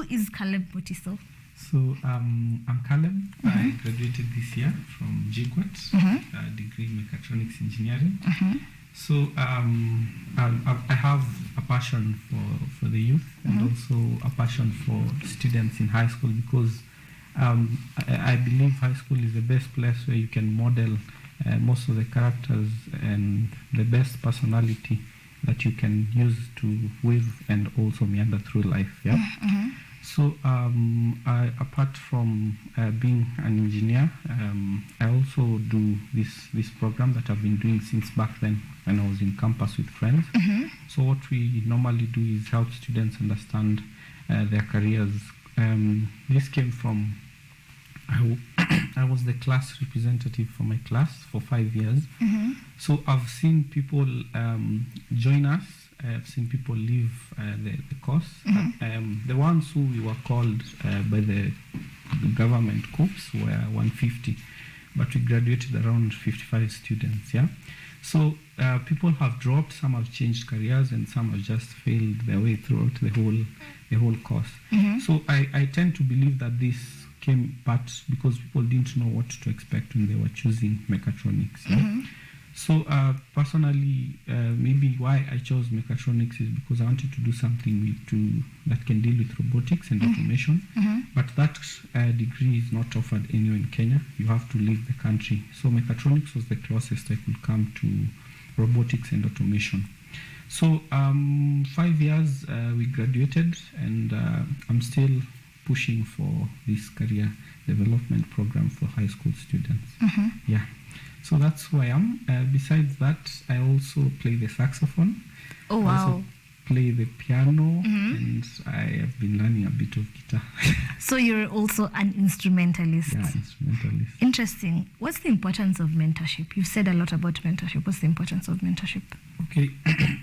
is Caleb Mutiso? So I'm Caleb. I graduated this year from JKUTV, degree in mechatronics engineering. So I have a passion for the youth and also a passion for students in high school, because I believe high school is the best place where you can model most of the characters and the best personality that you can use to weave and also meander through life. Yeah. So apart from being an engineer, I also do this program that I've been doing since back then when I was in campus with friends. So what we normally do is help students understand their careers. This came from, I was the class representative for my class for 5 years. So I've seen people join us. I've seen people leave the course. The ones who we were called by the government corps were 150, but we graduated around 55 students. Yeah. So people have dropped, some have changed careers, and some have just failed their way throughout the whole course. So I tend to believe that this came part because people didn't know what to expect when they were choosing mechatronics. Yeah? So personally, maybe why I chose mechatronics is because I wanted to do something that can deal with robotics and automation. But that degree is not offered anywhere in Kenya. You have to leave the country. So mechatronics was the closest I could come to robotics and automation. So 5 years we graduated, and I'm still pushing for this career development program for high school students. Yeah. So that's who I am. Besides that, I also play the saxophone. Oh, wow. I also play the piano, and I have been learning a bit of guitar. So you're also an instrumentalist. Yeah, instrumentalist. Interesting. What's the importance of mentorship? You've said a lot about mentorship. What's the importance of mentorship? Okay.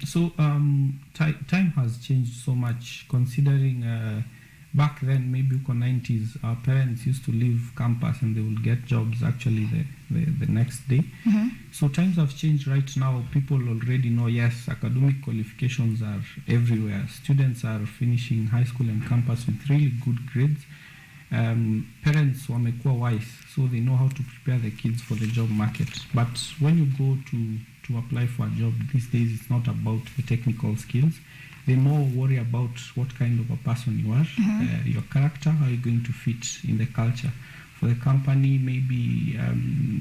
So time has changed so much, considering back then, maybe in the 90s, our parents used to leave campus and they would get jobs actually the next day. So times have changed right now. People already know, yes, academic qualifications are everywhere. Students are finishing high school and campus with really good grades. Parents wamekuwa wise, so they know how to prepare the kids for the job market. But when you go to apply for a job these days, it's not about the technical skills. They more worry about what kind of a person you are, your character, how you're going to fit in the culture for the company, maybe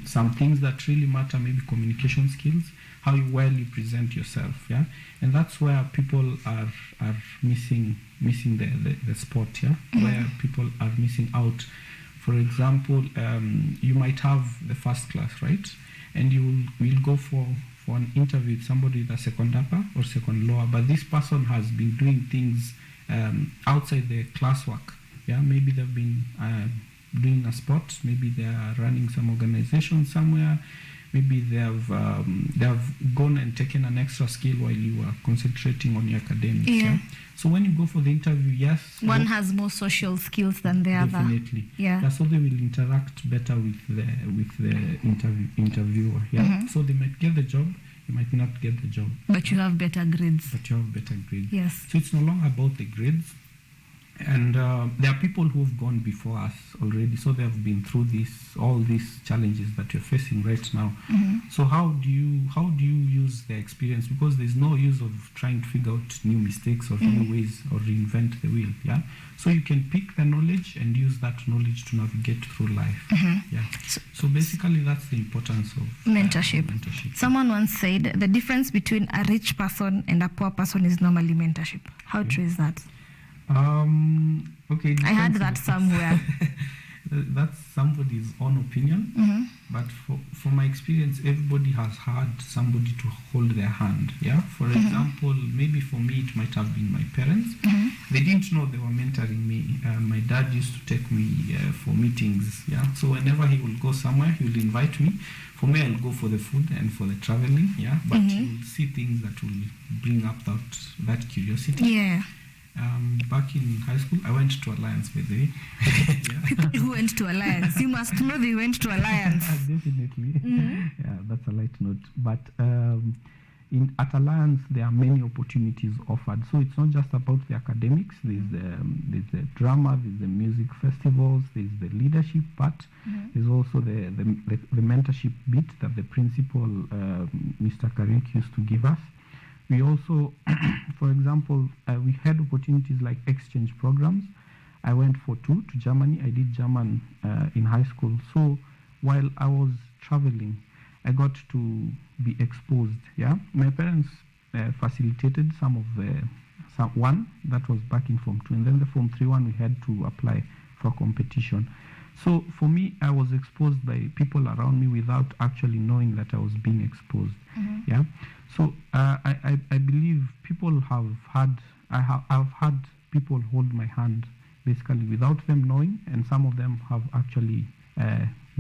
some things that really matter, maybe communication skills, how well you present yourself, yeah? And that's where people are missing the spot, yeah? Where people are missing out. For example, you might have the first class, right? And you will go for an interview with somebody with a second upper or second lower, but this person has been doing things outside the classwork. Yeah, maybe they've been doing a sport, maybe they are running some organization somewhere, maybe they have gone and taken an extra skill while you are concentrating on your academics. Yeah. So when you go for the interview, yes, one has more social skills than the other. Definitely. Yeah. So they will interact better with the interviewer. Yeah. So they might get the job, you might not get the job. But you have better grades. Yes. So it's no longer about the grades. And there are people who have gone before us already, so they have been through all these challenges that you're facing right now. So how do you use their experience? Because there's no use of trying to figure out new mistakes or new ways or reinvent the wheel. Yeah. So you can pick the knowledge and use that knowledge to navigate through life. Yeah. So basically, that's the importance of mentorship. Someone once said the difference between a rich person and a poor person is normally mentorship. How true is that? Okay. I heard that somewhere. That's somebody's own opinion, but for my experience, everybody has had somebody to hold their hand. Yeah. For example, maybe for me it might have been my parents. They didn't know they were mentoring me. My dad used to take me for meetings. Yeah. So whenever he will go somewhere, he will invite me. For me, I'll go for the food and for the traveling. Yeah. But you'll see things that will bring up that curiosity. Yeah. Back in high school, I went to Alliance, by the way. People who went to Alliance, you must know they went to Alliance. Definitely. Yeah, that's a light note. But at Alliance, there are many opportunities offered. So it's not just about the academics. There's the drama, there's the music festivals, there's the leadership part. There's also the mentorship bit that the principal, Mr. Karik, used to give us. We also, for example, we had opportunities like exchange programs. I went for 2 to Germany. I did German in high school. So while I was traveling, I got to be exposed. Yeah, my parents facilitated some of the one that was back in Form 2, and then the Form 3 one we had to apply for competition. So for me, I was exposed by people around me without actually knowing that I was being exposed. Yeah. So I believe people have had I've had people hold my hand basically without them knowing, and some of them have actually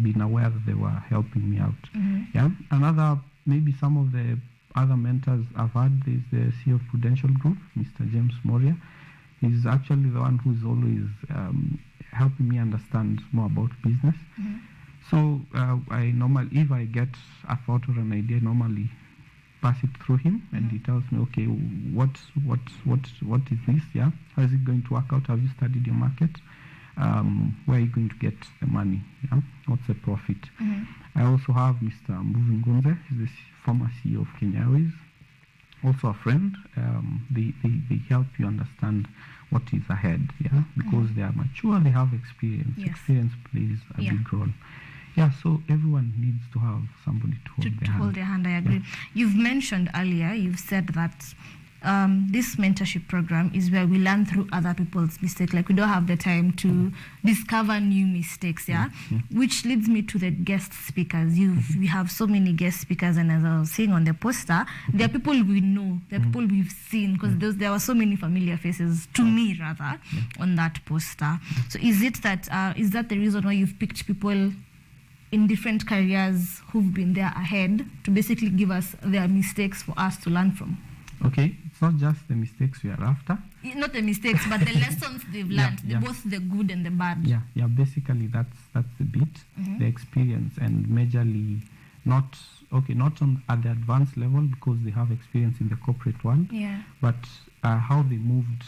been aware that they were helping me out. Yeah. Another, maybe some of the other mentors I've had is the CEO of Prudential Group, Mr. James Moria. He's actually the one who's always helping me understand more about business. So I normally, if I get a thought or an idea, normally pass it through him, and he tells me, okay, what is this? Yeah, how is it going to work out? Have you studied your market? Where are you going to get the money? Yeah, what's the profit? I also have Mr. Mbuvi Ngunze, he's the former CEO of Kenya Airways, also a friend. They help you understand what is ahead, yeah, because they are mature, they have experience. Yes. Experience plays a big role. Yeah, so everyone needs to have somebody to hold their hand. I agree. Yeah. You've mentioned earlier, you've said that this mentorship program is where we learn through other people's mistakes. Like, we don't have the time to discover new mistakes, which leads me to the guest speakers. We have so many guest speakers, and as I was saying on the poster, there are people we know, there are people we've seen, because there were so many familiar faces, to me rather, on that poster. So is that the reason why you've picked people in different careers who've been there ahead to basically give us their mistakes for us to learn from? Okay, it's not just the mistakes we are after. Not the mistakes, but the lessons they've learned, both the good and the bad. Yeah. Basically, that's the bit, the experience, and majorly not on at the advanced level because they have experience in the corporate world. But how they moved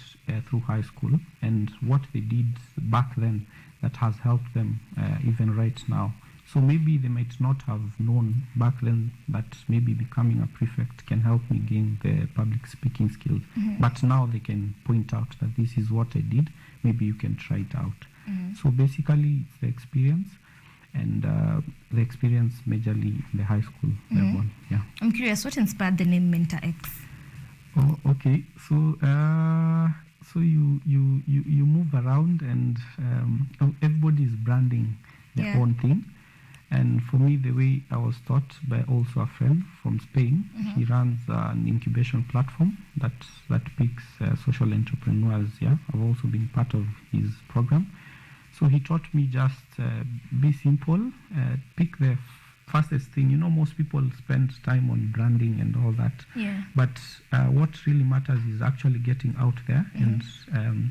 through high school and what they did back then that has helped them even right now. So maybe they might not have known back then that maybe becoming a prefect can help me gain the public speaking skills. But now they can point out that this is what I did. Maybe you can try it out. So basically, it's the experience, and the experience majorly in the high school level. Yeah. I'm curious, what inspired the name Mentor X? Oh, okay. So so you move around, and everybody is branding their own thing. And for me, the way I was taught by also a friend from Spain, he runs an incubation platform that picks social entrepreneurs. Yeah, I've also been part of his program. So he taught me just be simple, pick the fastest thing. You know, most people spend time on branding and all that. Yeah. But what really matters is actually getting out there and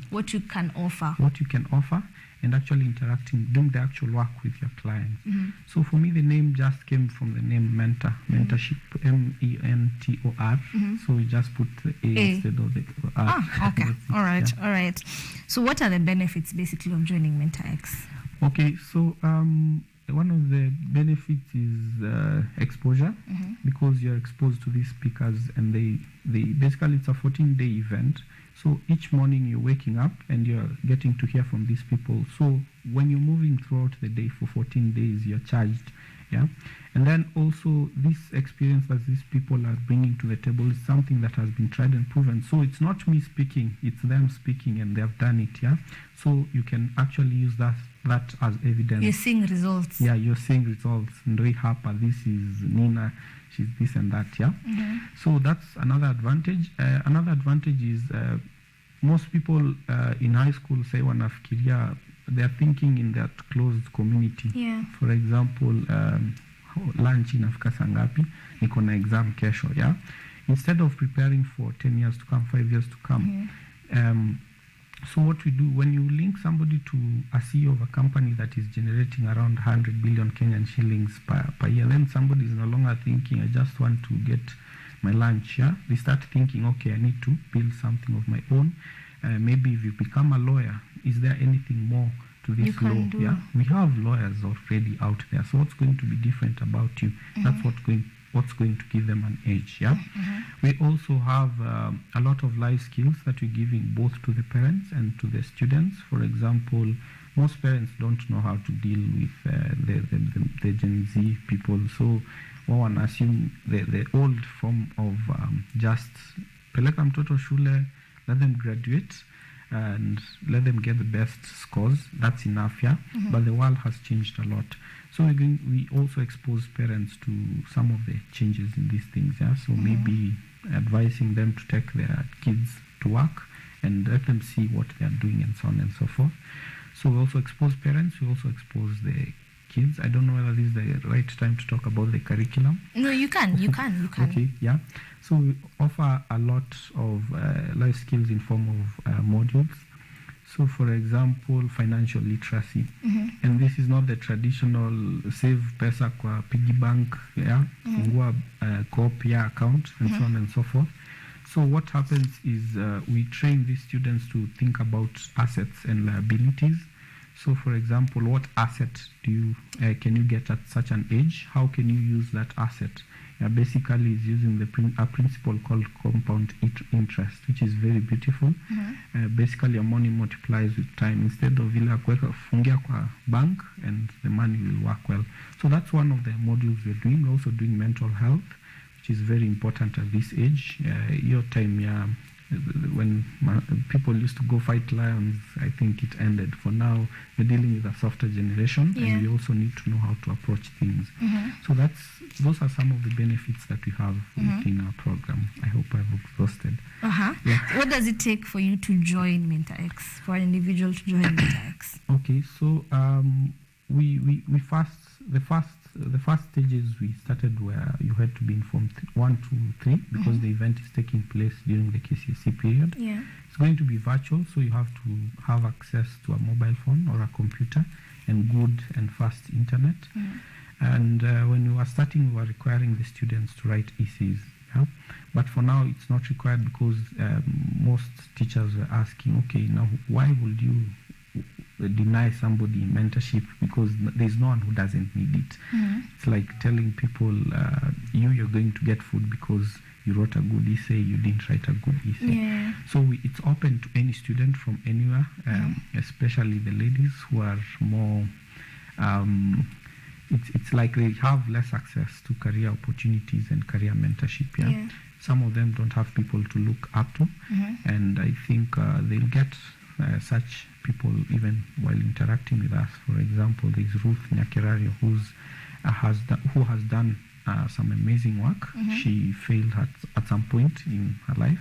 what you can offer. And actually interacting, doing the actual work with your clients. So for me, the name just came from the name Mentor, Mentorship, Mentor. So we just put the A instead of the R. Okay. All right. So what are the benefits basically of joining Mentor X? Okay, so one of the benefits is exposure, because you're exposed to these speakers, and they basically, it's a 14-day event. So each morning you're waking up and you're getting to hear from these people. So when you're moving throughout the day for 14 days, you're charged. Yeah. And then also this experience that these people are bringing to the table is something that has been tried and proven. So it's not me speaking, it's them speaking, and they've done it. Yeah. So you can actually use that as evidence. You're seeing results. Yeah, you're seeing results. Ndoi Hapa, this is Nina, she's this and that. Yeah. So that's another advantage. Another advantage is most people in high school say wanafikiria, they're thinking in that closed community. Yeah. For example, lunch inafika saa ngapi, niko na exam kesho. Yeah. Instead of preparing for 10 years to come, 5 years to come. So what we do, when you link somebody to a CEO of a company that is generating around 100 billion Kenyan shillings per year, then somebody is no longer thinking, I just want to get my lunch. Yeah, they start thinking, okay, I need to build something of my own. Maybe if you become a lawyer, is there anything more to this law? Yeah, we have lawyers already out there. So what's going to be different about you? That's what's going to give them an edge. Yeah, we also have a lot of life skills that we're giving both to the parents and to the students. For example, most parents don't know how to deal with the Gen Z people. So one assume the old form of just peleka mtoto shule, let them graduate and let them get the best scores. That's enough, yeah. But the world has changed a lot. So we also expose parents to some of the changes in these things, yeah. So maybe advising them to take their kids to work and let them see what they are doing and so on and so forth. So we also expose parents, we also expose the kids. I don't know whether this is the right time to talk about the curriculum. No, you can. Okay, yeah. So we offer a lot of life skills in form of modules. So for example, financial literacy. And this is not the traditional save pesa kwa piggy bank, yeah, fungua co-op account and so on and so forth. So what happens is we train these students to think about assets and liabilities. So for example, what asset can you get at such an age? How can you use that asset? Basically is using a principle called compound interest, which is very beautiful. Basically your money multiplies with time. Instead of vile kuweka fungia kwa bank and the money will work well. So that's one of the modules we're doing. We're also doing mental health, which is very important at this age. Your time, yeah, when people used to go fight lions, I think it ended. For now, we're dealing with a softer generation, and we also need to know how to approach things. So those are some of the benefits that we have within our program. I hope I've exhausted. Yeah. What does it take for you to join MentorX, for an individual to join MentorX? Okay, so the first stages we started where you had to be in Form 1, 2, 3 because the event is taking place during the KCSE period. Yeah. It's going to be virtual, so you have to have access to a mobile phone or a computer and good and fast internet. And when we were starting, we were requiring the students to write essays. Yeah? But for now, it's not required because most teachers were asking, okay, now why would you deny somebody mentorship because there's no one who doesn't need it. It's like telling people you're going to get food because you wrote a good essay, you didn't write a good essay. So it's open to any student from anywhere, especially the ladies who are more it's like they have less access to career opportunities and career mentorship. Some of them don't have people to look up to, and I think they'll get such people even while interacting with us. For example, there's Ruth Nyakirario who has done some amazing work. She failed at some point in her life,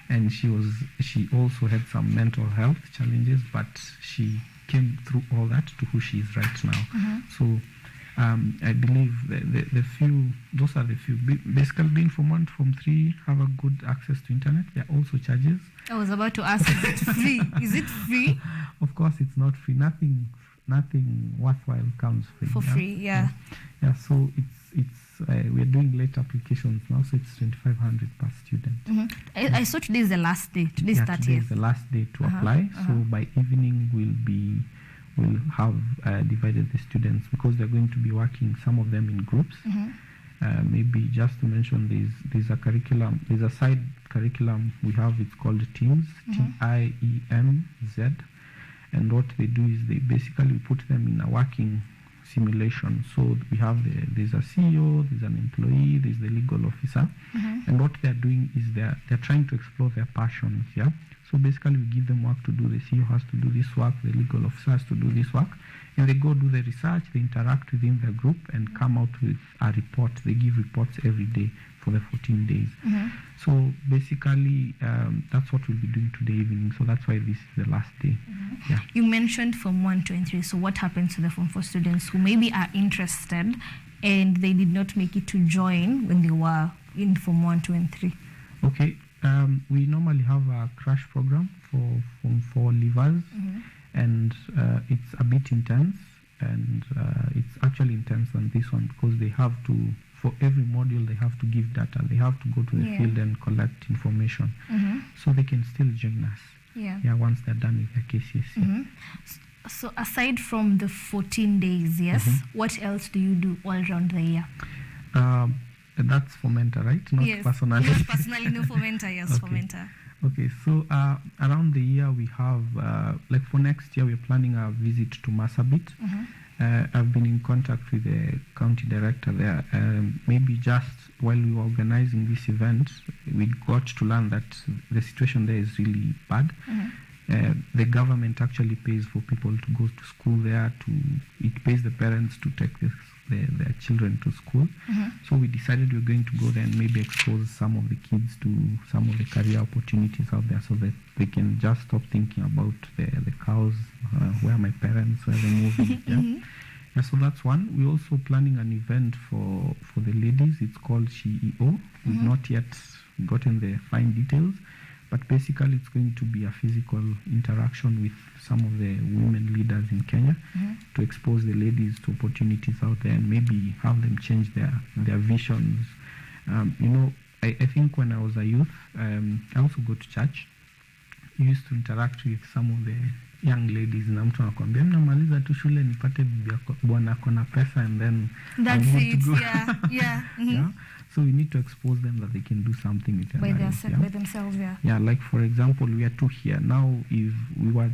and she also had some mental health challenges, but she came through all that to who she is right now. So I believe those are the few. Basically, being from 1 to Form 3 have a good access to internet. There are also charges. I was about to ask, is it free? Is it free? Of course, it's not free. Nothing worthwhile comes free. For free, yeah. So we're doing late applications now, so it's 2,500 per student. I saw today is the last day. Today's 30th. Today is the last day to apply. So by evening we'll have divided the students because they're going to be working, some of them in groups. Maybe just to mention, there's a curriculum, there's a side curriculum we have. It's called TIEMS, TIEMZ, and what they do is they basically put them in a working simulation. So we have there's a CEO, there's an employee, there's the legal officer, and what they're doing is they're trying to explore their passions. Yeah. So basically, we give them work to do. The CEO has to do this work, the legal officer has to do this work, and they go do the research, they interact within the group and come out with a report. They give reports every day for the 14 days. So basically, that's what we'll be doing today evening. So that's why this is the last day. Yeah. You mentioned Form 1, 2, and 3. So what happens to the Form 4 students who maybe are interested and they did not make it to join when they were in Form 1, 2, and 3? Okay. We normally have a crash program for Form 4 leavers, and it's a bit intense, and it's actually intense on this one because they have to for every module they have to give data. They have to go to the field and collect information. So they can still join us. Yeah, once they're done with their KCSE. So aside from the 14 days, yes, what else do you do all around the year? That's for Mentor, right? Not personally. Yes, personally, no, for Mentor, yes, for Mentor. Okay, so around the year we have, like for next year, we're planning a visit to Marsabit. I've been in contact with the county director there. Maybe just while we were organizing this event, we got to learn that the situation there is really bad. The government actually pays for people to go to school there. It pays the parents to take their children to school. So we decided we were going to go there and maybe expose some of the kids to some of the career opportunities out there, so that they can just stop thinking about the cows, where are my parents, where they're moving. So that's one. We're also planning an event for the ladies. It's called CEO. We've not yet gotten the fine details, but basically it's going to be a physical interaction with some of the women leaders in Kenya to expose the ladies to opportunities out there and maybe have them change their visions. I think when I was a youth, I also go to church. I used to interact with some of the young ladies, na mtu anakuambia namaliza tu shule nipate bwana kona pesa, and then that's it. So we need to expose them that they can do something with their lives, by themselves. Like for example, we are two here now. If we were